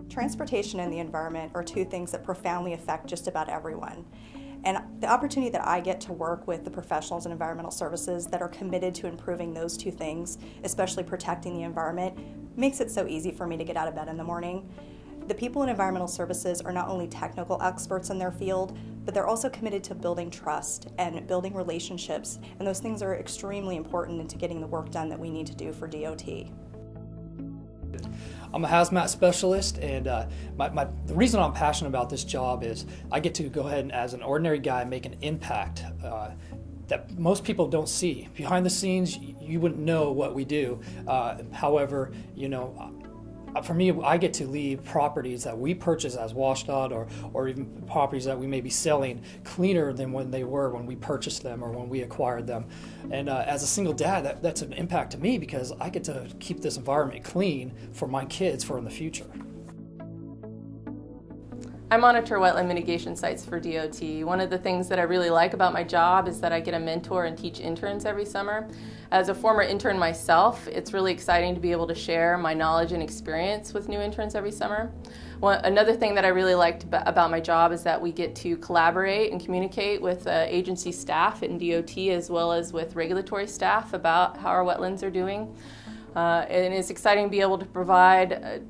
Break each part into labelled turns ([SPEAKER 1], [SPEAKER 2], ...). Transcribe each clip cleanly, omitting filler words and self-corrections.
[SPEAKER 1] Transportation and the environment are two things that profoundly affect just about everyone. And the opportunity that I get to work with the professionals in environmental services that are committed to improving those two things, especially protecting the environment, makes it so easy for me to get out of bed in the morning. The people in environmental services are not only technical experts in their field, but they're also committed to building trust and building relationships, and those things are extremely important into getting the work done that we need to do for DOT.
[SPEAKER 2] I'm a hazmat specialist, and the reason I'm passionate about this job is I get to go ahead and, as an ordinary guy, make an impact that most people don't see. Behind the scenes, you wouldn't know what we do. However, for me, I get to leave properties that we purchase as WSDOT or even properties that we may be selling cleaner than when they were when we purchased them or when we acquired them. And as a single dad, that's an impact to me because I get to keep this environment clean for my kids for in the future.
[SPEAKER 3] I monitor wetland mitigation sites for DOT. One of the things that I really like about my job is that I get to mentor and teach interns every summer. As a former intern myself, it's really exciting to be able to share my knowledge and experience with new interns every summer. Another thing that I really liked about my job is that we get to collaborate and communicate with agency staff in DOT as well as with regulatory staff about how our wetlands are doing. And it's exciting to be able to provide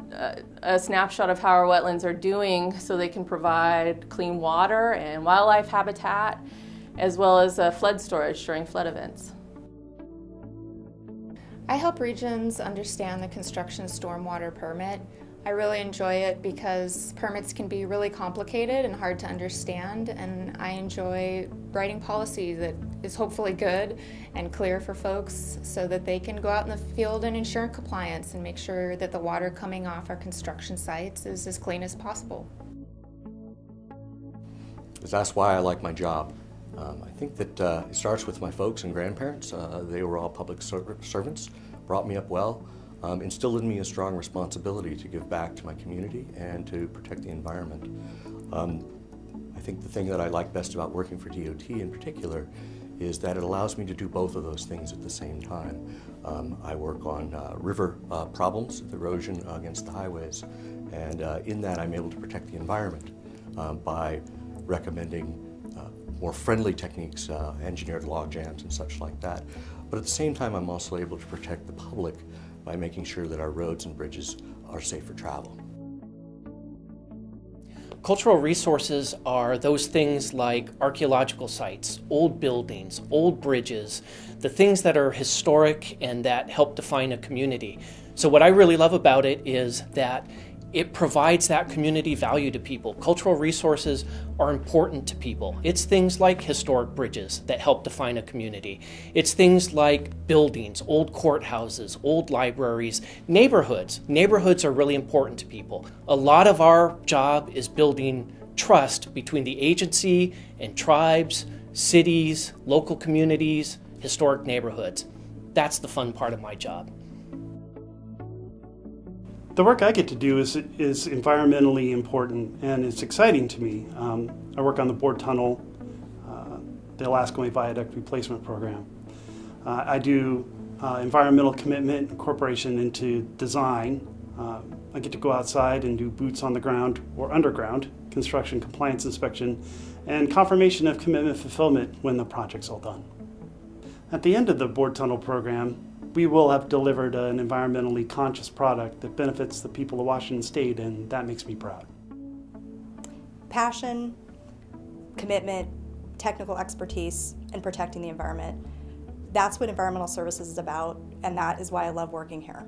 [SPEAKER 3] a snapshot of how our wetlands are doing so they can provide clean water and wildlife habitat as well as flood storage during flood events.
[SPEAKER 4] I help regions understand the construction stormwater permit. I really enjoy it because permits can be really complicated and hard to understand, and I enjoy writing policy that is hopefully good and clear for folks so that they can go out in the field and ensure compliance and make sure that the water coming off our construction sites is as clean as possible.
[SPEAKER 5] That's why I like my job. I think that it starts with my folks and grandparents. They were all public servants, brought me up well, instilled in me a strong responsibility to give back to my community and to protect the environment. I think the thing that I like best about working for DOT in particular is that it allows me to do both of those things at the same time. I work on river problems, the erosion against the highways, and in that I'm able to protect the environment by recommending more friendly techniques, engineered log jams and such like that. But at the same time, I'm also able to protect the public by making sure that our roads and bridges are safe for travel.
[SPEAKER 6] Cultural resources are those things like archaeological sites, old buildings, old bridges, the things that are historic and that help define a community. So what I really love about it is that it provides that community value to people. Cultural resources are important to people. It's things like historic bridges that help define a community. It's things like buildings, old courthouses, old libraries, neighborhoods. Neighborhoods are really important to people. A lot of our job is building trust between the agency and tribes, cities, local communities, historic neighborhoods. That's the fun part of my job.
[SPEAKER 7] The work I get to do is environmentally important, and it's exciting to me. I work on the Board Tunnel, the Alaska Way Viaduct Replacement Program. I do environmental commitment incorporation into design. I get to go outside and do boots on the ground or underground construction compliance inspection and confirmation of commitment fulfillment when the project's all done. At the end of the Board Tunnel program, we will have delivered an environmentally conscious product that benefits the people of Washington State, and that makes me proud.
[SPEAKER 1] Passion, commitment, technical expertise, and protecting the environment. That's what environmental services is about, and that is why I love working here.